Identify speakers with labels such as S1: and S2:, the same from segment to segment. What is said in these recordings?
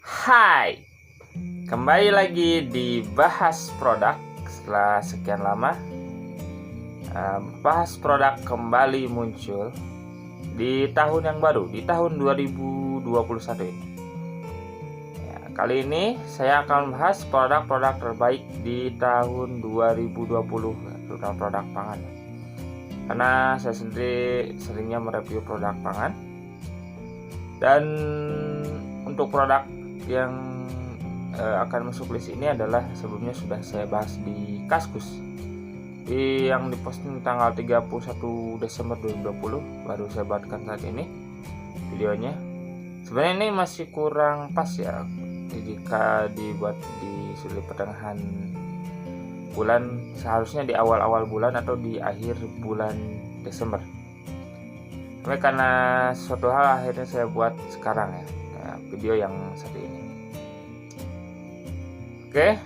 S1: Hai, kembali lagi di Bahas Produk. Setelah sekian lama Bahas Produk kembali muncul di tahun yang baru, di tahun 2021 ini. Kali ini saya akan bahas produk-produk terbaik di tahun 2020, terutama produk pangan. Karena saya sendiri seringnya mereview produk pangan. Dan untuk produk yang akan masuk list ini adalah sebelumnya sudah saya bahas di Kaskus yang diposting tanggal 31 Desember 2020, baru saya buatkan saat ini videonya. Sebenarnya ini masih kurang pas ya jika dibuat di sudah pertengahan bulan, seharusnya di awal-awal bulan atau di akhir bulan Desember. Tapi karena suatu hal akhirnya saya buat sekarang ya, video yang satu ini. Oke,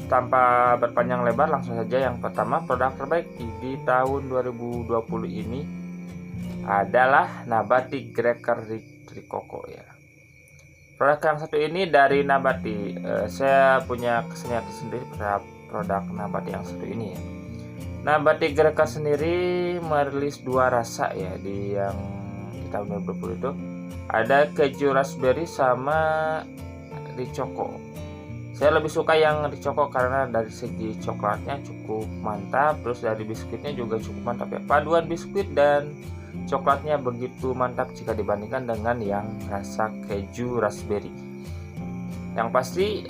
S1: tanpa berpanjang lebar langsung saja yang pertama, produk terbaik di tahun 2020 ini adalah Nabati Cracker Ricocco ya. Produk yang satu ini dari Nabati, saya punya kesenian sendiri terhadap produk Nabati yang satu ini ya. Nabati Cracker sendiri merilis dua rasa ya di tahun 2020 itu. Ada keju raspberry sama Ricocco. Saya lebih suka yang Ricocco karena dari segi coklatnya cukup mantap, terus dari biskuitnya juga cukup mantap ya. Paduan biskuit dan coklatnya begitu mantap jika dibandingkan dengan yang rasa keju raspberry. Yang pasti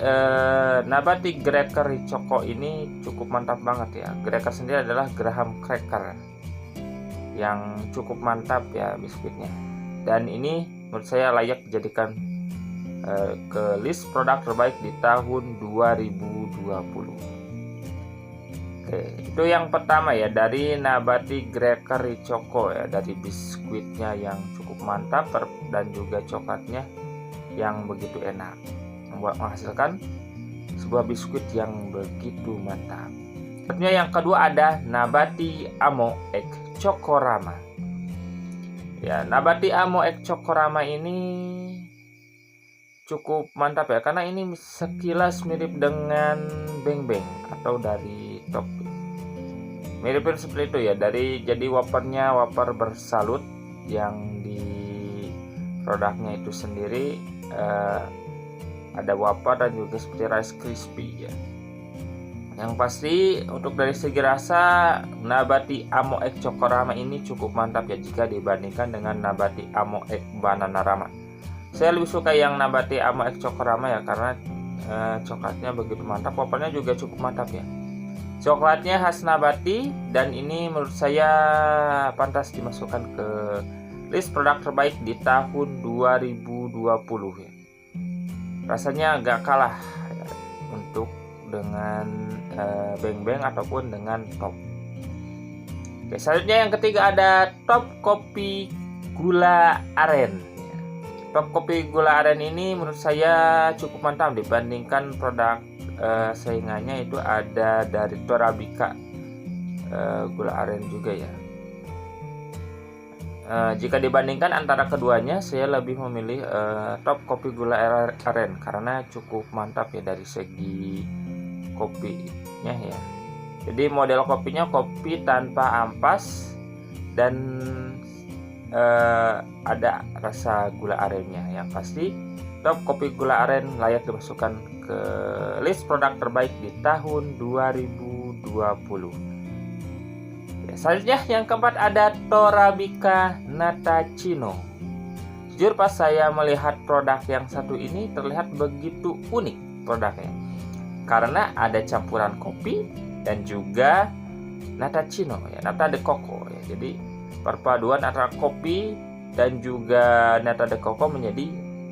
S1: Nabati Cracker Ricocco ini cukup mantap banget ya. Cracker sendiri adalah Graham cracker yang cukup mantap ya biskuitnya. Dan ini menurut saya layak dijadikan ke list produk terbaik di tahun 2020. Oke, itu yang pertama ya, dari Nabati Cracker Ricocco ya, dari biskuitnya yang cukup mantap dan juga coklatnya yang begitu enak, menghasilkan sebuah biskuit yang begitu mantap. Selanjutnya yang kedua ada Nabati Amo Egg Chocorama. Ya, Nabati Amo Egg Chocorama ini cukup mantap ya, karena ini sekilas mirip dengan Beng Beng atau dari Top. Mirip seperti itu ya, jadi wafernya wafer bersalut yang di produknya itu sendiri ada wafer dan juga seperti Rice Crispy ya. Yang pasti untuk dari segi rasa Nabati Amo Egg Chocorama ini cukup mantap ya jika dibandingkan dengan Nabati Amo Egg Bananarama. Saya lebih suka yang Nabati Amo Egg Chocorama ya, karena coklatnya begitu mantap, wafernya juga cukup mantap ya. Coklatnya khas Nabati dan ini menurut saya pantas dimasukkan ke list produk terbaik di tahun 2020 ya. Rasanya agak kalah ya, untuk dengan Beng Beng ataupun dengan Top. Oke, selanjutnya yang ketiga ada Top Kopi Gula Aren. Top Kopi Gula Aren ini menurut saya cukup mantap dibandingkan produk saingannya, itu ada dari Torabika Gula Aren juga ya. Jika dibandingkan antara keduanya, saya lebih memilih Top Kopi Gula Aren karena cukup mantap ya dari segi kopinya ya. Jadi model kopinya kopi tanpa ampas dan ada rasa gula arennya. Yang pasti Top Kopi Gula Aren layak dimasukkan ke list produk terbaik di tahun 2020. Selanjutnya yang keempat ada Torabika Natacino. Jujur pas saya melihat produk yang satu ini terlihat begitu unik produknya, karena ada campuran kopi dan juga Natacino ya, nata de coco ya. Jadi perpaduan antara kopi dan juga nata de coco menjadi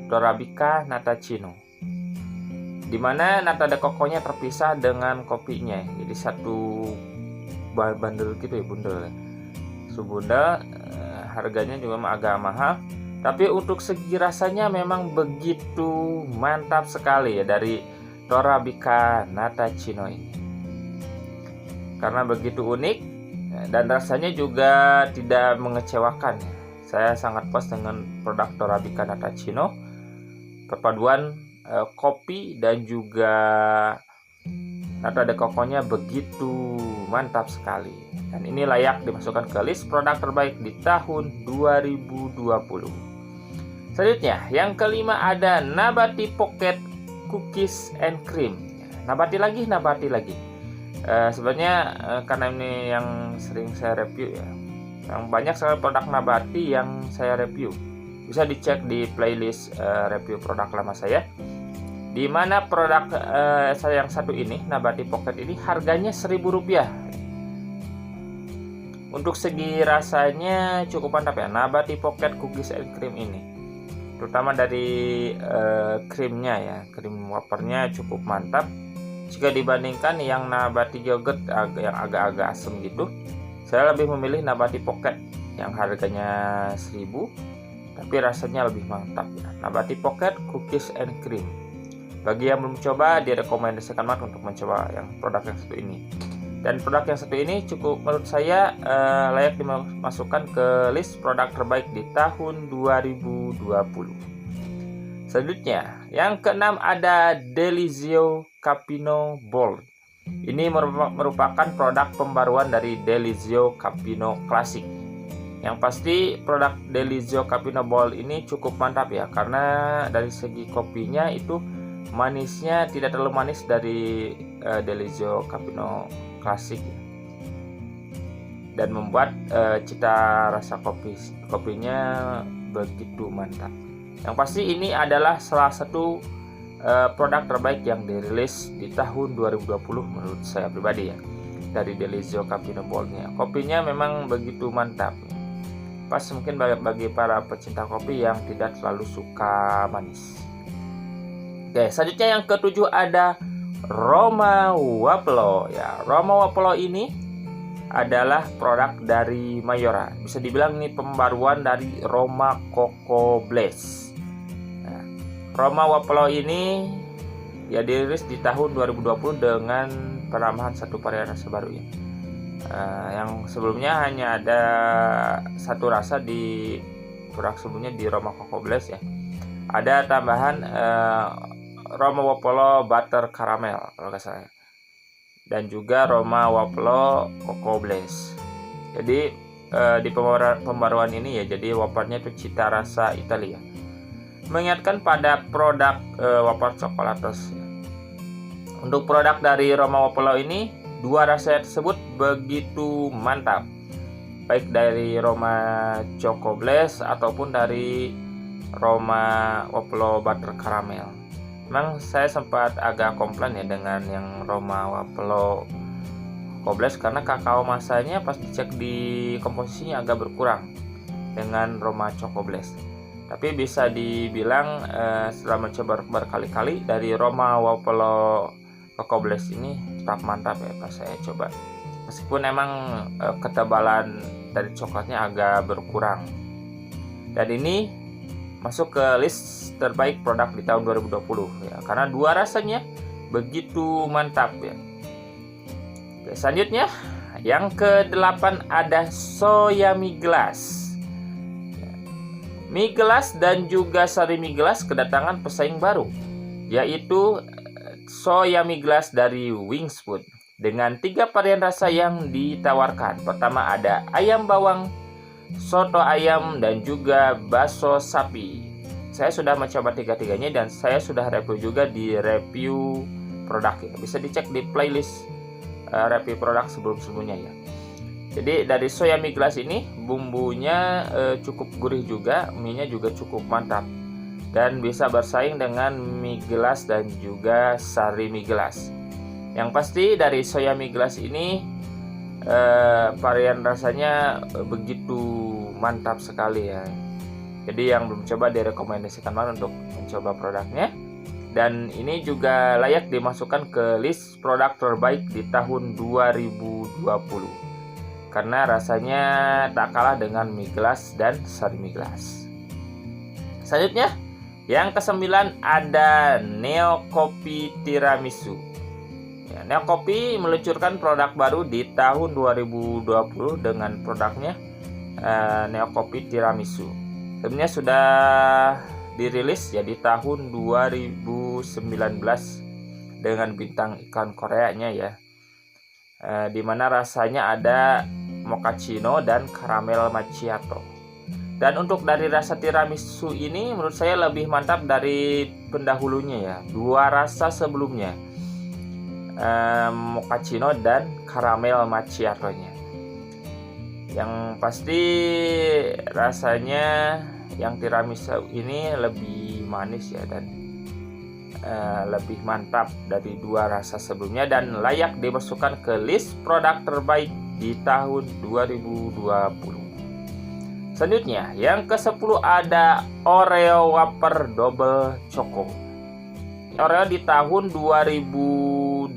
S1: Torabika Natacino, dimana nata de coco-nya terpisah dengan kopinya. Jadi satu bundle gitu ya, bundel. Subundel, harganya juga agak mahal, tapi untuk segi rasanya memang begitu mantap sekali ya dari Torabika Natacino ini. Karena begitu unik dan rasanya juga tidak mengecewakan. Saya sangat puas dengan produk Torabika Natacino perpaduan kopi dan juga nata de coconya begitu mantap sekali. Dan ini layak dimasukkan ke list produk terbaik di tahun 2020. Selanjutnya, yang kelima ada Nabati Pocket Cookies and Cream. Nabati lagi. Sebenarnya karena ini yang sering saya review ya, yang banyak sekali produk Nabati yang saya review. Bisa dicek di playlist review produk lama saya, di mana produk saya yang satu ini, Nabati Pocket ini, harganya Rp1.000. Untuk segi rasanya cukup mantap ya, Nabati Pocket Cookies and Cream ini, terutama dari krimnya ya, krim wafernya cukup mantap. Jika dibandingkan yang Nabati Yogurt yang agak-agak asam gitu, saya lebih memilih Nabati Pocket yang harganya 1.000, tapi rasanya lebih mantap ya. Nabati Pocket Cookies and Cream. Bagi yang belum coba, direkomendasikan banget untuk mencoba yang produk yang satu ini. Dan produk yang satu ini cukup menurut saya layak dimasukkan ke list produk terbaik di tahun 2020. Selanjutnya, yang keenam ada Delizio Cappuccino Bold. Ini merupakan produk pembaruan dari Delizio Cappuccino Classic. Yang pasti produk Delizio Cappuccino Bold ini cukup mantap ya, karena dari segi kopinya itu manisnya tidak terlalu manis dari Delizio Cappuccino Classic ya. Dan membuat cita rasa kopinya begitu mantap. Yang pasti ini adalah salah satu produk terbaik yang dirilis di tahun 2020 menurut saya pribadi ya, dari Delizio Cappuccino Bold-nya. Kopinya memang begitu mantap, pas mungkin bagi para pecinta kopi yang tidak terlalu suka manis. Oke, selanjutnya yang ketujuh ada Roma Wapello ya. Roma Wapello ini adalah produk dari Mayora. Bisa dibilang ini pembaruan dari Roma Coco Blaze. Nah, Roma Wapello ini ya dirilis di tahun 2020 dengan penambahan satu varian rasa baru ya. Yang sebelumnya hanya ada satu rasa di produk sebelumnya di Roma Coco Blaze ya. Ada tambahan Roma Wapello Butter Caramel kalau nggak salah, dan juga Roma Wapello Coco Blaze. Jadi di pembaruan ini ya, jadi wafernya itu cita rasa Italia, mengingatkan pada produk wafer coklatos. Untuk produk dari Roma Wapello ini, dua rasa tersebut begitu mantap, baik dari Roma Coco Blaze ataupun dari Roma Wapello Butter Caramel. Memang saya sempat agak komplain ya dengan yang Roma Wapello Coco Blaze, karena kakao masanya pas dicek di komposisinya agak berkurang dengan Roma Coco Blaze. Tapi bisa dibilang setelah mencoba berkali-kali, dari Roma Wapello Coco Blaze ini tetap mantap ya pas saya coba. Meskipun emang ketebalan dari coklatnya agak berkurang. Dan ini masuk ke list terbaik produk di tahun 2020 ya, karena dua rasanya begitu mantap ya. Oke, selanjutnya yang ke-8 ada Soya Mie Glass. Mie Glass dan juga Sari Mie Glass kedatangan pesaing baru, yaitu Soya Mie Glass dari Wings Food dengan 3 varian rasa yang ditawarkan. Pertama ada ayam bawang, soto ayam, dan juga bakso sapi. Saya sudah mencoba tiga-tiganya dan saya sudah review juga di review produk ini. Bisa dicek di playlist review produk sebelum-sebelumnya ya. Jadi dari Soya Mie Glass ini bumbunya cukup gurih juga, mie-nya juga cukup mantap dan bisa bersaing dengan Mie Glass dan juga Sari Mie Glass. Yang pasti dari Soya Mie Glass ini varian rasanya begitu mantap sekali ya. Jadi yang belum coba direkomendasikan banget untuk mencoba produknya. Dan ini juga layak dimasukkan ke list produk terbaik di tahun 2020, karena rasanya tak kalah dengan Mie Glass dan Sari Mie Glass. Selanjutnya yang ke-9 ada Neo Coffee Tiramisu. Neo Coffee meluncurkan produk baru di tahun 2020 dengan produknya Neo Coffee Tiramisu. Sebenarnya sudah dirilis ya di tahun 2019 dengan bintang iklan Koreanya ya, dimana rasanya ada mochaccino dan caramel macchiato. Dan untuk dari rasa tiramisu ini menurut saya lebih mantap dari pendahulunya ya, dua rasa sebelumnya, mochaccino dan caramel macchiato-nya. Yang pasti rasanya yang tiramisu ini lebih manis ya, dan lebih mantap dari dua rasa sebelumnya, dan layak dimasukkan ke list produk terbaik di tahun 2020. Selanjutnya yang ke-10 ada Oreo Whopper Double Choco. Oreo di tahun 2020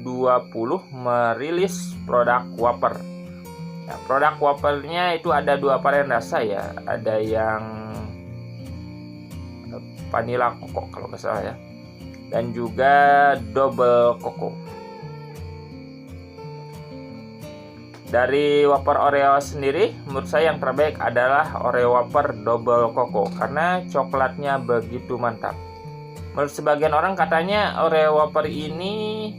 S1: merilis produk Whopper. Nah, produk Whoppernya itu ada dua varian rasa ya, ada yang vanilla koko kalau nggak salah ya, dan juga double koko. Dari Whopper Oreo sendiri, menurut saya yang terbaik adalah Oreo Whopper Double Coco karena coklatnya begitu mantap. Menurut sebagian orang katanya Oreo Whopper ini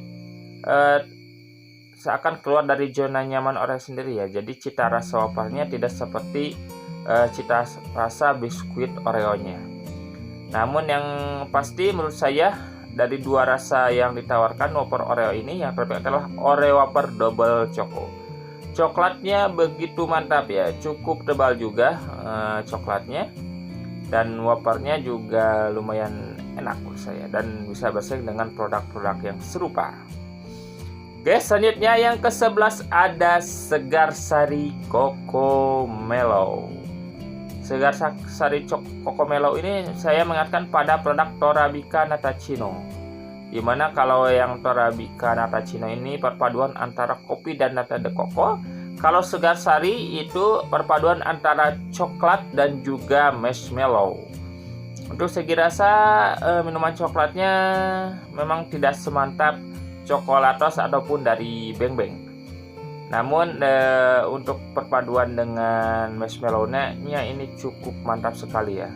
S1: seakan keluar dari zona nyaman Oreo sendiri ya. Jadi cita rasa Whoppernya tidak seperti cita rasa biskuit Oreo-nya. Namun yang pasti menurut saya dari dua rasa yang ditawarkan Whopper Oreo ini, yang terbaik adalah Oreo Whopper Double Choco. Coklatnya begitu mantap ya, cukup tebal juga coklatnya, dan Whoppernya juga lumayan enak menurut saya, dan bisa bersaing dengan produk-produk yang serupa. Oke, selanjutnya yang ke-11 ada Segar Sari Coco-Mellow. Segar Sari Coco-Mellow ini saya mengingatkan pada produk Torabika Natacino, dimana kalau yang Torabika Natacino ini perpaduan antara kopi dan nata de coco. Kalau Segar Sari itu perpaduan antara coklat dan juga marshmallow. Untuk segi rasa minuman coklatnya memang tidak semantap Coklatos ataupun dari Beng Beng. Namun untuk perpaduan dengan marshmallow-nya ini cukup mantap sekali ya.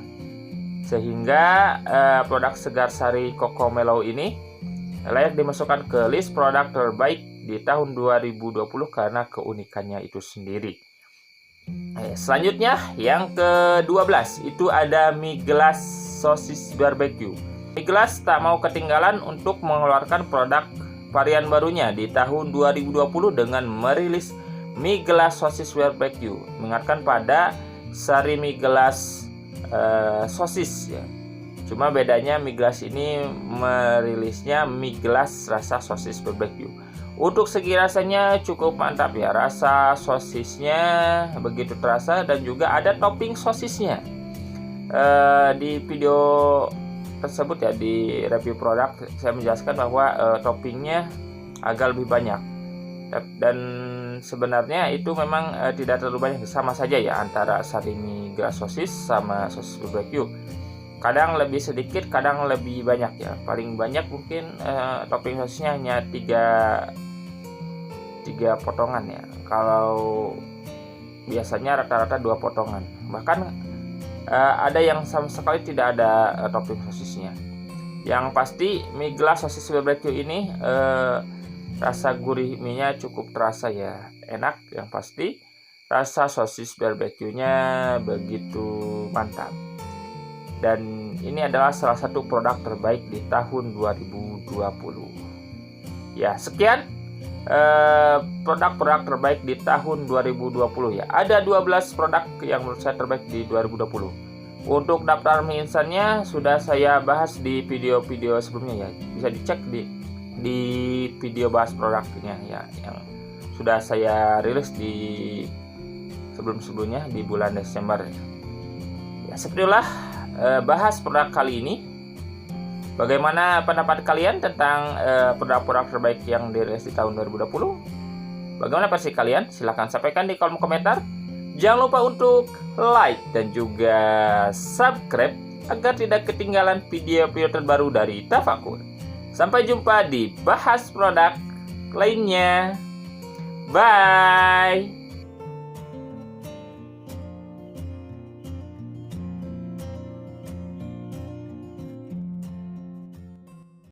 S1: Sehingga produk Segar Sari Coco-Mellow ini layak dimasukkan ke list produk terbaik di tahun 2020 karena keunikannya itu sendiri. Selanjutnya yang ke-12 itu ada mie gelas sosis barbecue. Mie gelas tak mau ketinggalan untuk mengeluarkan produk varian barunya di tahun 2020 dengan merilis mie gelas sosis barbecue, mengingatkan pada sari mie gelas sosis ya. Cuma bedanya mie gelas ini merilisnya mie gelas rasa sosis barbecue. Untuk segi rasanya cukup mantap ya, rasa sosisnya begitu terasa dan juga ada topping sosisnya. Di video tersebut ya, di review produk saya menjelaskan bahwa toppingnya agak lebih banyak, dan sebenarnya itu memang tidak terlalu banyak, sama saja ya antara sari mie gelas sosis sama sosis barbecue. Kadang lebih sedikit, kadang lebih banyak ya. Paling banyak mungkin topping sosisnya hanya 3 potongan ya. Kalau biasanya rata-rata 2 potongan. Bahkan ada yang sama sekali tidak ada topping sosisnya. Yang pasti mie gelas sosis barbecue ini rasa gurih mie-nya cukup terasa ya, enak. Yang pasti rasa sosis barbecue-nya begitu mantap. Dan ini adalah salah satu produk terbaik di tahun 2020. Ya, sekian produk-produk terbaik di tahun 2020 ya. Ada 12 produk yang menurut saya terbaik di 2020. Untuk daftar mie instannya sudah saya bahas di video-video sebelumnya ya. Bisa dicek di video bahas produknya ya, yang sudah saya rilis di sebelum-sebelumnya di bulan Desember. Ya, seperti itulah bahas produk kali ini. Bagaimana pendapat kalian tentang produk-produk terbaik yang dirilis di tahun 2020? Bagaimana versi kalian? Silahkan sampaikan di kolom komentar. Jangan lupa untuk like dan juga subscribe agar tidak ketinggalan video-video terbaru dari Tafakur. Sampai jumpa di bahas produk lainnya. Bye!